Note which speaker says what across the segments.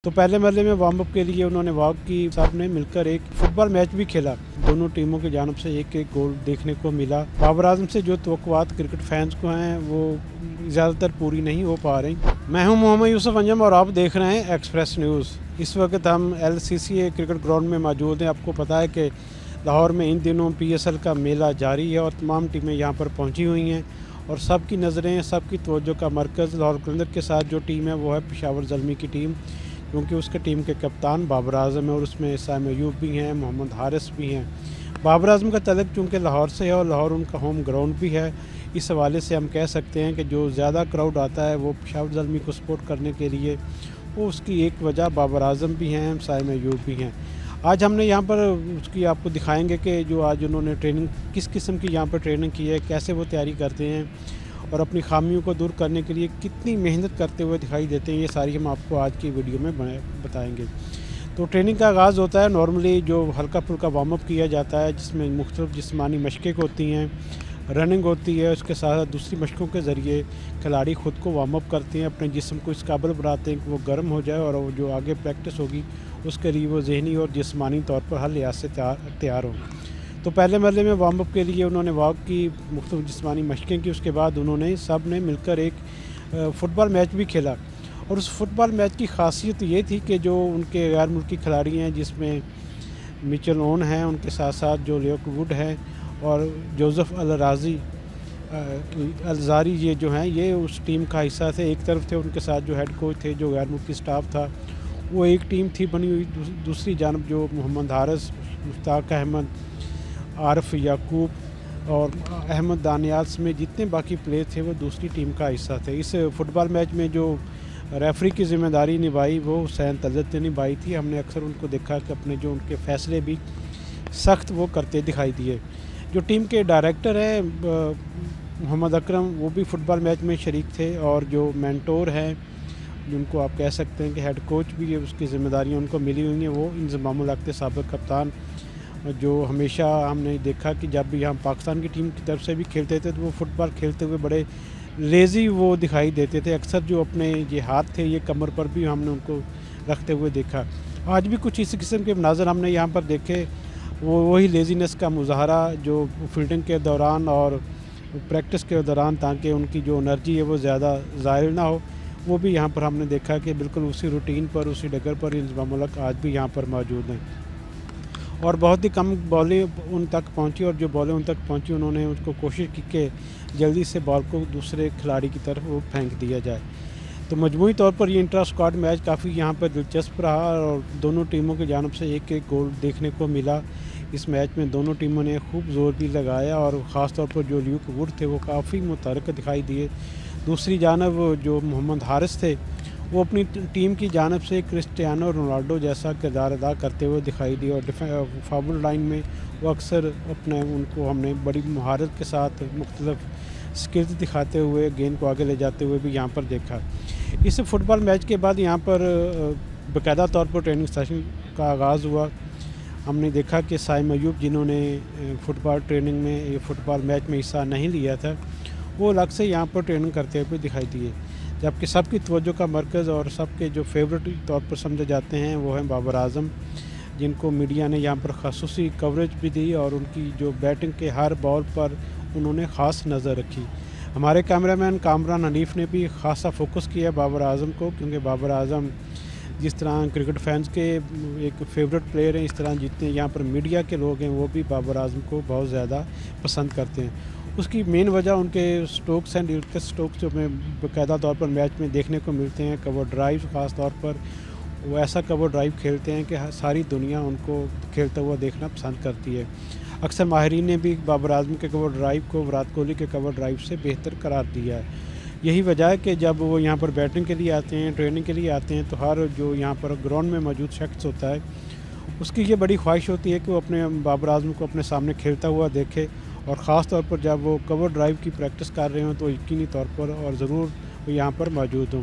Speaker 1: तो पहले मरले में वार्म अप के लिए उन्होंने वॉक की, सब ने मिलकर एक फुटबॉल मैच भी खेला। दोनों टीमों की जानब से एक एक गोल देखने को मिला। बाबर आजम से जो तवक्कुआत क्रिकेट फैंस को हैं वो ज़्यादातर पूरी नहीं हो पा रही। मैं हूं मोहम्मद यूसुफ अंजम और आप देख रहे हैं एक्सप्रेस न्यूज़। इस वक्त हम LCCA क्रिकेट ग्राउंड में मौजूद हैं। आपको पता है कि लाहौर में इन दिनों PSL का मेला जारी है और तमाम टीमें यहाँ पर पहुँची हुई हैं और सबकी नज़रें, सबकी तवज्जो का मरकज़ लाहौर कलंदर के साथ जो टीम है वो है पेशावर ज़ल्मी की टीम, क्योंकि उसके टीम के कप्तान बाबर आजम है और उसमें साइम अयूब भी हैं, मोहम्मद हारिस भी हैं। बाबर आजम का तल्लुक़ चूँकि लाहौर से है और लाहौर उनका होम ग्राउंड भी है, इस हवाले से हम कह सकते हैं कि जो ज़्यादा क्राउड आता है वो पेशावर ज़ल्मी को सपोर्ट करने के लिए, वो उसकी एक वजह बाबर आजम भी हैं, साइम अयूब भी हैं। आज हमने यहाँ पर उसकी आपको दिखाएंगे कि जो आज उन्होंने ट्रेनिंग किस किस्म की यहाँ पर ट्रेनिंग की है, कैसे वो तैयारी करते हैं और अपनी खामियों को दूर करने के लिए कितनी मेहनत करते हुए दिखाई देते हैं, ये सारी हम आपको आज की वीडियो में बताएंगे। तो ट्रेनिंग का आगाज़ होता है नॉर्मली जो हल्का फुल्का वार्म अप किया जाता है, जिसमें मुख्तलिफ जिस्मानी मशक़ें होती हैं, रनिंग होती है, उसके साथ दूसरी मशक़ों के ज़रिए खिलाड़ी ख़ुद को वार्म अप करते हैं, अपने जिस्म को इस काबिल बनाते हैं कि वो गर्म हो जाए और वो जो आगे प्रैक्टिस होगी उसके लिए वो ज़हनी और जिस्मानी तौर पर हर लिहाज से तैयार हो। तो पहले मरले में वार्म अप के लिए उन्होंने वॉक की, मुख्तलिफ जिस्मानी मशक़ें की, उसके बाद उन्होंने सब ने मिलकर एक फ़ुटबॉल मैच भी खेला। और उस फुटबॉल मैच की ख़ासियत ये थी कि जो उनके गैर मुल्की खिलाड़ी हैं, जिसमें मिचेल ओन हैं, उनके साथ साथ जो लियोक वुड हैं और जोसेफ अलजारी, ये जो हैं ये उस टीम का हिस्सा थे। एक तरफ थे उनके साथ जो हेड कोच थे, जो गैर मुल्की स्टाफ था, वो एक टीम थी बनी हुई। दूसरी जानब जो मोहम्मद हारिस, मुश्ताक अहमद, आरिफ याकूब और अहमद दानियाल में जितने बाकी प्लेयर थे वो दूसरी टीम का हिस्सा थे। इस फुटबॉल मैच में जो रेफरी की ज़िम्मेदारी निभाई वो हुसैन तलत ने निभाई थी। हमने अक्सर उनको देखा कि अपने जो उनके फ़ैसले भी सख्त वो करते दिखाई दिए। जो टीम के डायरेक्टर हैं मोहम्मद अकरम, वो भी फ़ुटबॉल मैच में शरीक थे और जो मेंटोर हैं, जिनको आप कह सकते हैं कि हेड कोच भी है, उसकी ज़िम्मेदारियाँ उनको मिली हुई हैं, वो इंज़मामुल हक साबिक़ कप्तान, जो हमेशा हमने देखा कि जब भी हम पाकिस्तान की टीम की तरफ से भी खेलते थे तो वो फ़ुटबॉल खेलते हुए बड़े लेज़ी वो दिखाई देते थे। अक्सर जो अपने ये हाथ थे ये कमर पर भी हमने उनको रखते हुए देखा। आज भी कुछ इसी किस्म के मनाज़र हमने यहाँ पर देखे, वो वही लेज़ीनेस का मुज़ाहरा जो फील्डिंग के दौरान और प्रैक्टिस के दौरान, ताकि उनकी जो एनर्जी है वो ज़्यादा ज़ायल ना हो, वो भी यहाँ पर हमने देखा कि बिल्कुल उसी रूटीन पर, उसी डगर पर इंज़मामुल हक आज भी यहाँ पर मौजूद हैं। और बहुत ही कम बॉलें उन तक पहुंची और जो बॉलें उन तक पहुंची उन्होंने उसको कोशिश की कि जल्दी से बॉल को दूसरे खिलाड़ी की तरफ वो फेंक दिया जाए। तो मजमूई तौर पर ये इंट्रा स्क्वाड मैच काफ़ी यहाँ पर दिलचस्प रहा और दोनों टीमों की जानब से एक एक गोल देखने को मिला। इस मैच में दोनों टीमों ने खूब ज़ोर भी लगाया और ख़ास तौर पर जो लियोक वुड थे वो काफ़ी मुतहरक दिखाई दिए। दूसरी जानब जो मोहम्मद हारिस थे वो अपनी टीम की जानब से क्रिस्टियानो रोनाल्डो जैसा किरदार अदा करते हुए दिखाई दिए और फॉरवर्ड लाइन में वो अक्सर अपने उनको हमने बड़ी महारत के साथ मुख्तलिफ स्किल्स दिखाते हुए गेंद को आगे ले जाते हुए भी यहाँ पर देखा। इस फुटबॉल मैच के बाद यहाँ पर बाकायदा तौर पर ट्रेनिंग सेशन का आगाज़ हुआ। हमने देखा कि साइम अयूब, जिन्होंने फ़ुटबॉल ट्रेनिंग में, ये फ़ुटबॉल मैच में हिस्सा नहीं लिया था, वो अलग से यहाँ पर ट्रेनिंग करते हुए दिखाई दिए। जबकि सबकी तवज्जो का मरकज़ और सबके जो फेवरेट तौर पर समझे जाते हैं वो हैं बाबर आजम, जिनको मीडिया ने यहाँ पर ख़ासूसी कवरेज भी दी और उनकी जो बैटिंग के हर बॉल पर उन्होंने ख़ास नज़र रखी। हमारे कैमरामैन कामरान हनीफ़ ने भी ख़ासा फोकस किया बाबर आजम को, क्योंकि बाबर आजम जिस तरह क्रिकेट फैंस के एक फेवरेट प्लेयर हैं, इस तरह जितने यहाँ पर मीडिया के लोग हैं वो भी बाबर आजम को बहुत ज़्यादा पसंद करते हैं। उसकी मेन वजह उनके स्ट्रोक्स एंड डिस्कस स्ट्रोक्स जो हमें बाकायदा तौर पर मैच में देखने को मिलते हैं। कवर ड्राइव ख़ास तौर पर वो ऐसा कवर ड्राइव खेलते हैं कि सारी दुनिया उनको खेलता हुआ देखना पसंद करती है। अक्सर माहिरीन ने भी बाबर आजम के कवर ड्राइव को विराट कोहली के कवर ड्राइव से बेहतर करार दिया है। यही वजह है कि जब वो यहाँ पर बैटिंग के लिए आते हैं, ट्रेनिंग के लिए आते हैं, तो हर जो यहाँ पर ग्राउंड में मौजूद शख्स होता है उसकी ये बड़ी ख्वाहिश होती है कि वो अपने बाबर आजम को अपने सामने खेलता हुआ देखे और ख़ास तौर पर जब वो कवर ड्राइव की प्रैक्टिस कर रहे हों तो यकीनी तौर पर और ज़रूर वो यहाँ पर मौजूद हों।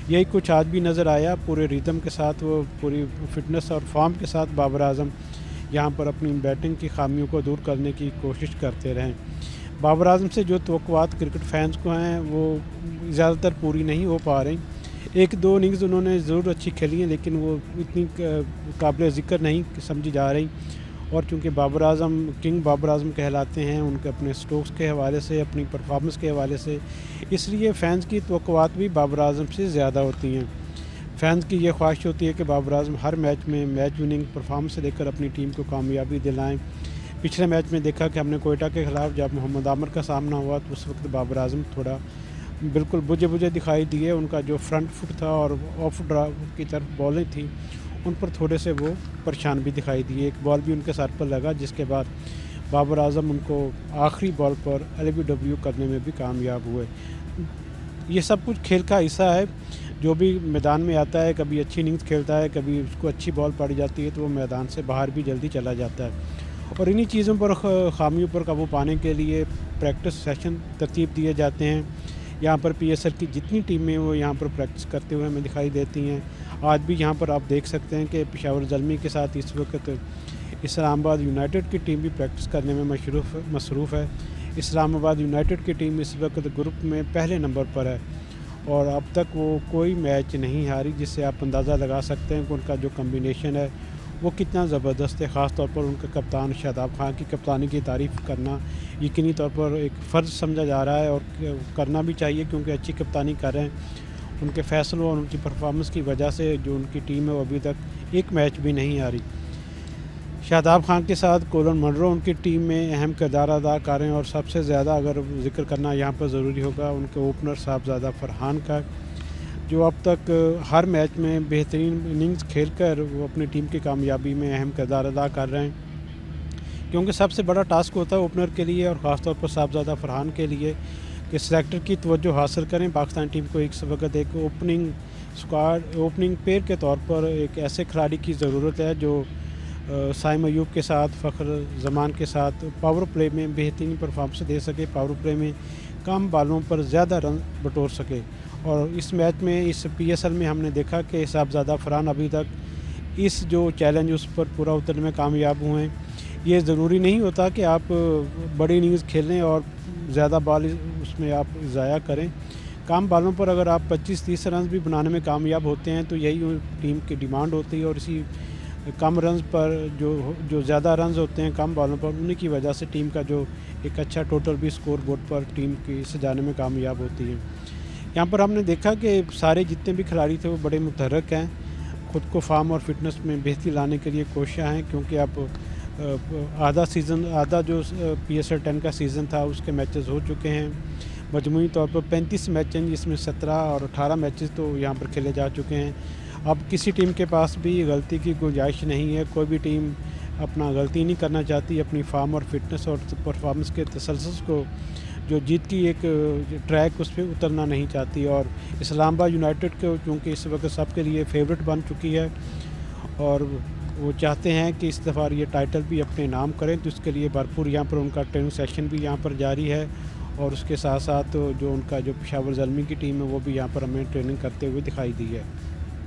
Speaker 1: यही कुछ आज भी नज़र आया, पूरे रिदम के साथ, वो पूरी फिटनेस और फॉर्म के साथ बाबर आजम यहाँ पर अपनी बैटिंग की खामियों को दूर करने की कोशिश करते रहें। बाबर आजम से जो तवक्कुआत क्रिकेट फैंस को हैं वो ज़्यादातर पूरी नहीं हो पा रही। ایک دو اننگز انہوں نے ضرور اچھی کھیلی ہیں لیکن وہ اتنی قابل ذکر نہیں سمجھی جا رہی، اور چونکہ بابر اعظم کنگ بابر اعظم کہلاتے ہیں ان کے اپنے سٹوکس کے حوالے سے، اپنی پرفارمنس کے حوالے سے، اس لیے فینس کی توقعات بھی بابر اعظم سے زیادہ ہوتی ہیں۔ فینس کی یہ خواہش ہوتی ہے کہ بابر اعظم ہر میچ میں میچ وننگ پرفارمنس دے کر اپنی ٹیم کو کامیابی دلائیں۔ پچھلے میچ میں دیکھا کہ ہم نے کوئٹہ کے خلاف جب محمد عامر کا سامنا ہوا تو اس وقت بابر اعظم تھوڑا بالکل بجھے دکھائی دیے، ان کا جو فرنٹ فٹ تھا اور آف ڈرا کی طرف بالیں تھیں ان پر تھوڑے سے وہ پریشان بھی دکھائی دیے، ایک بال بھی ان کے سر پر لگا جس کے بعد بابر اعظم ان کو آخری بال پر LBW کرنے میں بھی کامیاب ہوئے۔ یہ سب کچھ کھیل کا حصہ ہے، جو بھی میدان میں آتا ہے کبھی اچھی اننگز کھیلتا ہے، کبھی اس کو اچھی بال پڑی جاتی ہے تو وہ میدان سے باہر بھی جلدی چلا جاتا ہے، اور انہی چیزوں پر خامیوں پر قابو پانے کے لیے پریکٹس سیشن ترتیب دیے جاتے ہیں۔ یہاں پر PSL کی جتنی ٹیمیں وہ یہاں پر پریکٹس کرتے ہوئے ہمیں دکھائی دیتی ہیں۔ آج بھی یہاں پر آپ دیکھ سکتے ہیں کہ پشاور زلمی کے ساتھ اس وقت اسلام آباد یونائٹڈ کی ٹیم بھی پریکٹس کرنے میں مصروف ہے۔ اسلام آباد یونائٹڈ کی ٹیم اس وقت گروپ میں پہلے نمبر پر ہے اور اب تک وہ کوئی میچ نہیں ہاری، جس سے آپ اندازہ لگا سکتے ہیں کہ ان کا جو کمبینیشن ہے وہ کتنا زبردست ہے۔ خاص طور پر ان کا کپتان شاداب خان کی کپتانی کی تعریف کرنا یقینی طور پر ایک فرض سمجھا جا رہا ہے، اور کرنا بھی چاہیے کیونکہ اچھی کپتانی کر رہے ہیں۔ ان کے فیصلوں اور ان کی پرفارمنس کی وجہ سے جو ان کی ٹیم ہے وہ ابھی تک ایک میچ بھی نہیں ہاری۔ شاداب خان کے ساتھ کولن منرو ان کی ٹیم میں اہم کردار ادا کر رہے ہیں، اور سب سے زیادہ اگر ذکر کرنا یہاں پر ضروری ہوگا ان کے اوپنر صاحبزادہ فرحان کا، جو اب تک ہر میچ میں بہترین اننگز کھیل کر وہ اپنی ٹیم کی کامیابی میں اہم کردار ادا کر رہے ہیں، کیونکہ سب سے بڑا ٹاسک ہوتا ہے اوپنر کے لیے اور خاص طور پر صاحبزادہ فرحان کے لیے کہ سلیکٹر کی توجہ حاصل کریں۔ پاکستان ٹیم کو اس وقت ایک اوپننگ پیئر کے طور پر ایک ایسے کھلاڑی کی ضرورت ہے جو سائم ایوب کے ساتھ، فخر زمان کے ساتھ پاور پلے میں بہترین پرفارمنس دے سکے، پاور پلے میں کم بالوں پر زیادہ رن بٹور سکے۔ اور اس میچ میں اس PSL میں ہم نے دیکھا کہ صاحبزادہ فرحان ابھی تک اس جو چیلنج اس پر پورا اترنے میں کامیاب ہوئے ہیں۔ یہ ضروری نہیں ہوتا کہ آپ بڑی اننگز کھیلیں اور زیادہ بال اس میں آپ ضائع کریں، کم بالوں پر اگر آپ 25-30 رنز بھی بنانے میں کامیاب ہوتے ہیں تو یہی ٹیم کی ڈیمانڈ ہوتی ہے، اور اسی کم رنز پر جو زیادہ رنز ہوتے ہیں کم بالوں پر انہی کی وجہ سے ٹیم کا جو ایک اچھا ٹوٹل بھی اسکور بورڈ پر ٹیم کی سجانے میں کامیاب ہوتی ہے۔ یہاں پر ہم نے دیکھا کہ سارے جتنے بھی کھلاڑی تھے وہ بڑے متحرک ہیں، خود کو فارم اور فٹنس میں بہتری لانے کے لیے کوشاں ہیں، کیونکہ اب آدھا جو PSL 10 کا سیزن تھا اس کے میچز ہو چکے ہیں، مجموعی طور پر 35 میچ ہیں جس میں 17 اور 18 میچز تو یہاں پر کھیلے جا چکے ہیں۔ اب کسی ٹیم کے پاس بھی غلطی کی گنجائش نہیں ہے، کوئی بھی ٹیم اپنا غلطی نہیں کرنا چاہتی، اپنی فارم اور فٹنس اور پرفارمنس کے تسلسل کو جو جیت کی ایک ٹریک اس پہ اترنا نہیں چاہتی، اور اسلام آباد یونائٹڈ کو چونکہ اس وقت سب کے لیے فیورٹ بن چکی ہے اور وہ چاہتے ہیں کہ اس دفعہ یہ ٹائٹل بھی اپنے نام کریں، تو اس کے لیے بھرپور یہاں پر ان کا ٹریننگ سیشن بھی یہاں پر جاری ہے، اور اس کے ساتھ ساتھ جو ان کا جو پشاور زلمی کی ٹیم ہے وہ بھی یہاں پر ہمیں ٹریننگ کرتے ہوئے دکھائی دی ہے۔